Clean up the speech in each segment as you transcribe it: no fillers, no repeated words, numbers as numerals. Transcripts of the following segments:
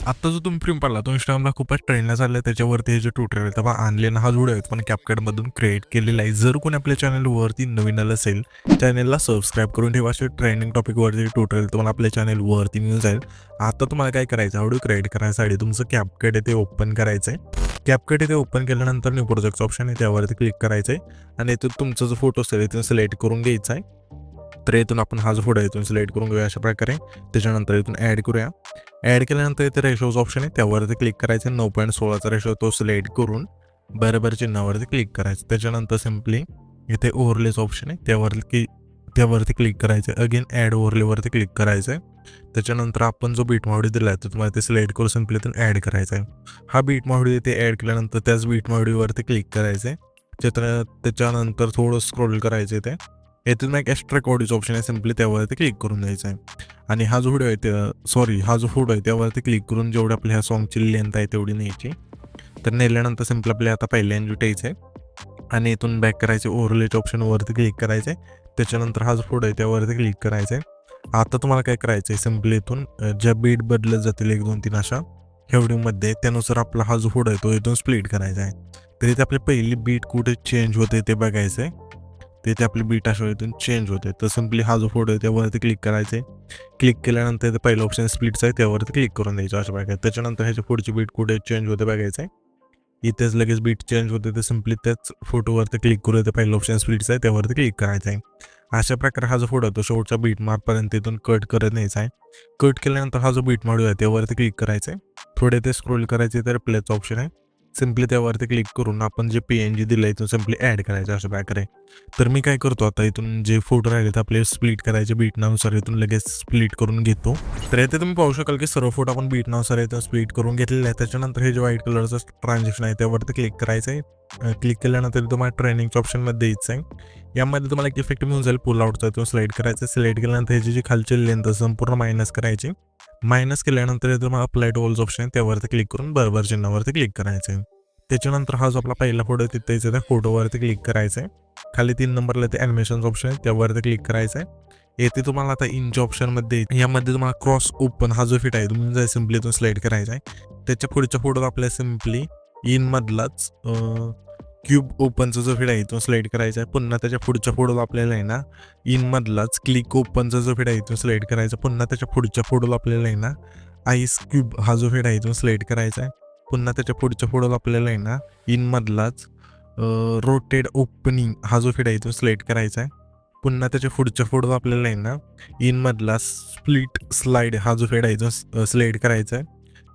आता जो तुम्ही प्रीम पाडला तो Instagramला खूपच ट्रेंडला चाललाय. त्याच्यावरती हे जे ट्युटोरियल तेव्हा आणलेला हा व्हिडिओ आहे पण CapCutमधून क्रिएट केलेला आहे. जर कोणी आपल्या चॅनलवरती नवीन आलं असेल, चॅनलला सबस्क्राईब करून ठेवा. असे ट्रेंडिंग टॉपिकवरती ट्युटोरियल तुम्हाला आपल्या चॅनलवरती मिळून जाईल. आता तुम्हाला काय करायचं, व्हिडिओ क्रिएट करायसाठी तुमचं CapCut आहे ते ओपन करायचं आहे. CapCut इथे ओपन केल्यानंतर न्यू प्रोजेक्टचं ऑप्शन आहे त्यावरती क्लिक करायचं आहे आणि इथून तुमचा जो फोटो असेल इथून सिलेक्ट करून घ्यायचा आहे. तर इथून आपण हा जो फोटो इथून सिलेक्ट करून घेऊया अशा प्रकारे. त्याच्यानंतर इथून ॲड करूया. ॲड केल्यानंतर इथे रेशोचं ऑप्शन आहे त्यावरती क्लिक करायचं. 9.16चा रेशो तो सिलेक्ट करून बरोबर चिन्हावरती क्लिक करायचं. त्याच्यानंतर सिम्पली इथे ओव्हरलेचं ऑप्शन आहे त्यावरती क्लिक करायचं. अगेन ॲड ओव्हरलेवरती क्लिक करायचं आहे. त्याच्यानंतर आपण जो बीट मॉडी दिला आहे तो तुम्हाला ते सिलेक्ट करून सिम्पली इथून ॲड करायचा आहे. हा बीट मॉडी इथे ॲड केल्यानंतर त्याच बीट मॉडीवरती क्लिक करायचं आहे. त्याच्यानंतर थोडं स्क्रोल करायचं आहे. इथून एक एक्स्ट्रा ऑडिओचं ऑप्शन आहे, सिम्पली त्यावरती क्लिक करून द्यायचं आहे. आणि हा जो व्हिडिओ आहे हा जो फोटो आहे त्यावरती क्लिक करून जेवढी आपल्या ह्या सॉन्गची लेंथ आहे तेवढी न्यायची. तर नेल्यानंतर सिम्पली आपल्या आता पहिल्यांदा टाकायचं आहे आणि इथून बॅक करायचे. ओव्हरलेच्या ऑप्शनवरती क्लिक करायचं आहे. त्याच्यानंतर हा जो फोटो आहे त्यावरती क्लिक करायचं आहे. आता तुम्हाला काय करायचं आहे, सिम्पली इथून ज्या बीट बदलत जातील 1 2 3 अशा व्हिडिओमध्ये त्यानुसार आपला हा जो फोटो आहे तो इथून स्प्लिट करायचा आहे. तर इथे आपली पहिली बीट कुठे चेंज होते ते बघायचं आहे. तिथे आपली बीट अशा इथून चेंज होते. तर सिम्पली हा जो फोटो आहे त्यावरती क्लिक करायचे. क्लिक केल्यानंतर इथे पहिलं ऑप्शन स्प्लिटचं आहे त्यावरती क्लिक करून द्यायचं अशा प्रकारे. त्याच्यानंतर ह्याची पुढची बीट कुठे चेंज होते बघायचं आहे. इथेच लगेच बीट चेंज होते तर सिम्पली त्याच फोटोवरती क्लिक करू येते. पहिलं ऑप्शन स्प्लिटचं आहे त्यावरती क्लिक करायचं आहे. अशा प्रकारे हा जो फोटो आहे तो शेवटच्या बीट मार्कपर्यंत इथून कट करत न्यायचा आहे. कट केल्यानंतर हा जो बीट मॉड्यूल आहे त्यावरती क्लिक करायचं आहे. थोडे ते स्क्रोल करायचे तर प्लेचं ऑप्शन आहे. सिम्पली त्यावरती क्लिक करून आपण जे PNG दिलं इथून सिम्पली ॲड करायचं अशा प्रकारे. तर मी काय करतो आता इथून जे फोटो राहिले तर आपले स्प्लिट करायचे बीटनुसार इथून लगेच स्प्लिट करून घेतो. तर इथे तुम्ही पाहू शकाल की सर्व फोटो आपण बीटनुसार इथं स्प्लिट करून घेतलेले आहे. त्याच्यानंतर हे जे व्हाईट कलरचं ट्रान्झॅक्शन आहे त्यावरती क्लिक करायचं आहे. क्लिक केल्यानंतर तुम्हाला ट्रेनिंगच्या ऑप्शनमध्ये द्यायचं आहे. यामध्ये तुम्हाला एक इफेक्ट मिळून जाईल पुल आउटचा तो सिलेक्ट करायचा. सिलेक्ट केल्यानंतर ह्याची जी खालची लेंथ संपूर्ण मायनस करायची. मायनस केल्यानंतर तुम्हाला अप्लाय टू ऑल्स ऑप्शन आहे त्यावरती क्लिक करून बरोबर चिन्हावरती क्लिक करायचं आहे. त्याच्यानंतर हा जो आपला पहिला फोटो आहे तिथे त्या फोटोवरती क्लिक करायचं आहे. खाली 3 नंबरला ते ॲनिमेशन्स ऑप्शन आहे त्यावरती क्लिक करायचं आहे. येथे तुम्हाला आता इंच ऑप्शनमध्ये यामध्ये तुम्हाला क्रॉस ओपन हा जो फिट आहे तुम्ही सिम्पली तो सिलेक्ट करायचा आहे. त्याच्या पुढच्या फोटोत आपल्याला सिम्पली इनमधलाच क्यूब ओपनचा जो फिट आहे तो सिलेक्ट करायचा आहे. पुन्हा त्याच्या पुढच्या फोटोला आपल्याला आहे ना इनमधलाच क्लिक ओपनचा जो फिट आहे तो सिलेक्ट करायचा. पुन्हा त्याच्या पुढच्या फोटोला आपल्याला आहे ना आईस क्यूब हा जो फिट आहे तो सिलेक्ट करायचा आहे. पुन्हा त्याच्या पुढच्या फोटोला आपल्याला आहे ना इनमधलाच रोटेड ओपनिंग हा जो फिट आहे तो सिलेक्ट करायचा आहे. पुन्हा त्याच्या पुढच्या फोटोला आपल्याला आहे ना इनमधला स्प्लिट स्लाइड हा जो फिट आहे तो सिलेक्ट करायचा आहे.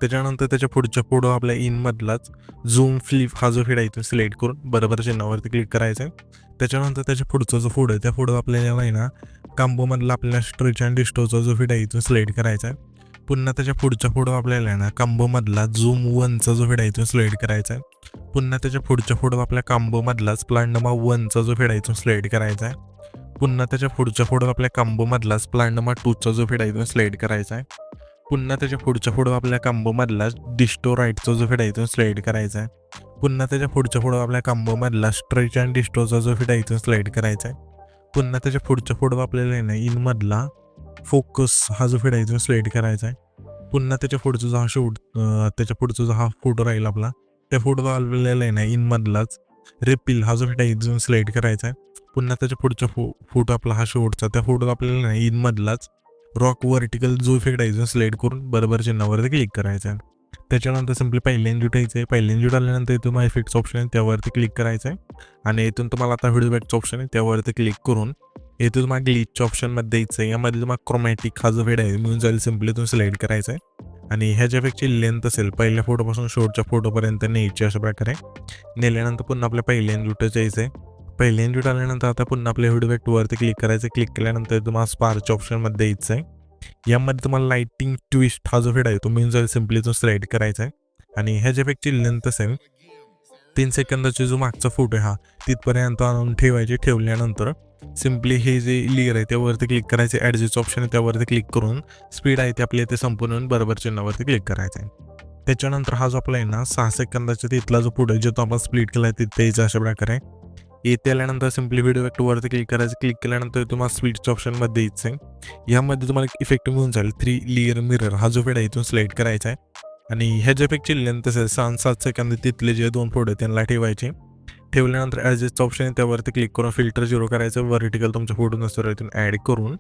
त्याच्यानंतर त्याच्या पुढच्या फोटो आपल्या इनमधलाच झूम फ्लिप हा जो फिट आहे तो सिलेक्ट करून बरोबर चिन्हावरती क्लिक करायचा आहे. त्याच्यानंतर त्याच्या पुढचा जो फोटो आहे त्या फोटो आपल्याला आहे ना कांबोमधला आपल्याला स्ट्रेच अँड डिस्टोचा जो फिट आहे तो सिलेक्ट करायचा आहे. पुन्हा त्याच्या पुढच्या फोटो आपल्याला आहे ना कांबोमधला झूम 1चा जो फिट आहे तो सिलेक्ट करायचा आहे. पुन्हा त्याच्या पुढच्या फोटो आपल्या कांबोमधलाच प्लांडमा 1चा जो फिट आहे तो सिलेक्ट करायचा आहे. पुन्हा त्याच्या पुढच्या फोटो आपल्या कांबोमधलाच प्लांडमा 2चा जो फिट आहे तो सिलेक्ट करायचा आहे. पुन्हा त्याच्या पुढच्या फोटो आपल्या कांबोमधलाच डिस्टो राईटचा जो फिट आहे तो सिलेक्ट करायचा आहे. पुन्हा त्याच्या पुढच्या फोटो आपल्या कांबोमधला स्ट्रेच अँड डिस्टोचा जो फिट आहे तो सिलेक्ट करायचा आहे. पुन्हा त्याच्या पुढच्या फोटो आपल्याला आहे ना इनमधला फोकस हा जो फिट आहे तो सिलेक्ट करायचा आहे. पुन्हा त्याच्या पुढचा जो त्याच्या पुढचा जो हा फोटो राहील आपला त्या फोटो आपल्याला आहे ना इनमधलाच रिपील हा जो फिट आहे तो सिलेक्ट करायचा आहे. पुन्हा त्याच्या पुढचा फोटो आपला हा शेवटचा त्या फोटो आपल्याला नाही इनमधलाच रॉक व्हर्टिकल जो इफेक्ट आहे तो सिलेक्ट करून बरोबर चिन्हावरती क्लिक करायचा आहे. त्याच्यानंतर सिम्पली पहिल्यांदा उठायचं आहे. पहिल्यांदा आल्यानंतर इथून तुम्हाला इफेक्ट्स ऑप्शन आहे त्यावरती क्लिक करायचं आहे. आणि इथून तुम्हाला आता व्हिडिओ बॅकचं ऑप्शन आहे त्यावरती क्लिक करून इथे तुम्हाला ग्लिचच्या ऑप्शनमध्ये द्यायचं आहे. यामध्ये तुम्हाला क्रोमॅटिक हा जो फिट आहे मिळून जाईल सिम्पली तुम्ही सिलेक्ट करायचं आहे. आणि ह्याच्यापेक्षा लेंथ असेल पहिल्या फोटोपासून शेवटच्या फोटोपर्यंत न्यायची अशा प्रकारे. नेल्यानंतर पुन्हा आपल्या पहिल्यांदा उठायचं यायचं आहे. पहिल्यांदा आल्यानंतर आता पुन्हा आपल्या व्हिडिओ बॅकवरती क्लिक करायचं. क्लिक केल्यानंतर तुम्हाला स्पार्कच्या ऑप्शनमध्ये द्यायचं आहे. यामध्ये तुम्हाला लाइटिंग ट्विस्ट हा जो फिट आहे तो मिळून जाईल सिम्पली तो सिलेक्ट करायचा आहे. आणि ह्याच्यापेक्षा लेंथ असेल 3 सेकंदाचा जो मागचा फोटो आहे हा तिथपर्यंत आणून ठेवल्यानंतर सिम्पली हे जे लेअर आहे त्यावरती क्लिक करायचे. ॲडजस्ट ऑप्शन आहे त्यावरती क्लिक करून स्पीड आहे ते आपल्या इथे संपूर्ण बरोबर चिन्हावरती क्लिक करायचं आहे. त्याच्यानंतर हा जो आपला आहे ना 6 सेकंदाचा तिथला जो फोटो आहे जो तो आपण स्प्लिट केला आहे तिथे अशा प्रकारे येथे आल्यानंतर सिम्पली व्हिडिओ वरती क्लिक करायचं. क्लिक केल्यानंतर तुम्हाला स्पीडच्या ऑप्शनमध्ये द्यायचं आहे. यामध्ये तुम्हाला एक इफेक्ट मिळून जाईल 3 लेअर मिरर हा जो फिट आहे इथून सिलेक्ट करायचा आहे. आणि ह्याच्या इफेक्टची लेंथ असेल 6-7 सेकंद तिथले जे 2 फोटो त्यांना ठेवायचे. ठेवल्यानंतर ॲडजस्टचं ऑप्शन आहे त्यावरती क्लिक करून फिल्टर 0 करायचं. वर्टिकल तुमच्या फोटो नसतो इथून ॲड करून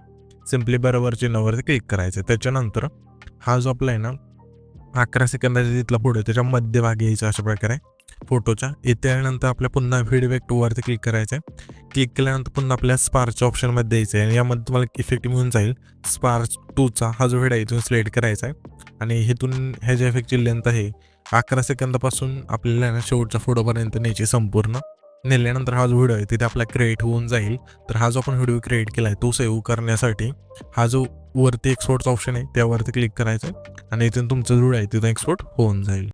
सिम्पली बरोबर चिन्हावरती क्लिक करायचं. त्याच्यानंतर हा जो आपला आहे ना 11 सेकंदाचा तिथला फोटो आहे त्याच्या मध्यभागी यायचा अशा प्रकारे फोटोच्या. इथे आल्यानंतर आपल्या पुन्हा फीडबॅक टूवरती क्लिक करायचं आहे. क्लिक केल्यानंतर पुन्हा आपल्या स्पार्कच्या ऑप्शनमध्ये द्यायचं आहे आणि यामध्ये तुम्हाला इफेक्ट मिळून जाईल. स्पार्क 2चा हा जो व्हिडिओ आहे इथून सिलेक्ट करायचा आहे आणि इथून ह्याच्या इफेक्टची लेंथ आहे 11 सेकंदापासून आपल्याला शेवटच्या फोटोपर्यंत न्यायची संपूर्ण. नेल्यानंतर हा जो व्हिडिओ आहे तिथे आपला क्रिएट होऊन जाईल. तर हा जो आपण व्हिडिओ क्रिएट केला आहे तो सेव्ह करण्यासाठी हा जो वरती एक्सपोर्टचा ऑप्शन आहे त्यावरती क्लिक करायचा आहे आणि इथून तुमचा व्हिडिओ आहे तिथून एक्सपोर्ट होऊन जाईल.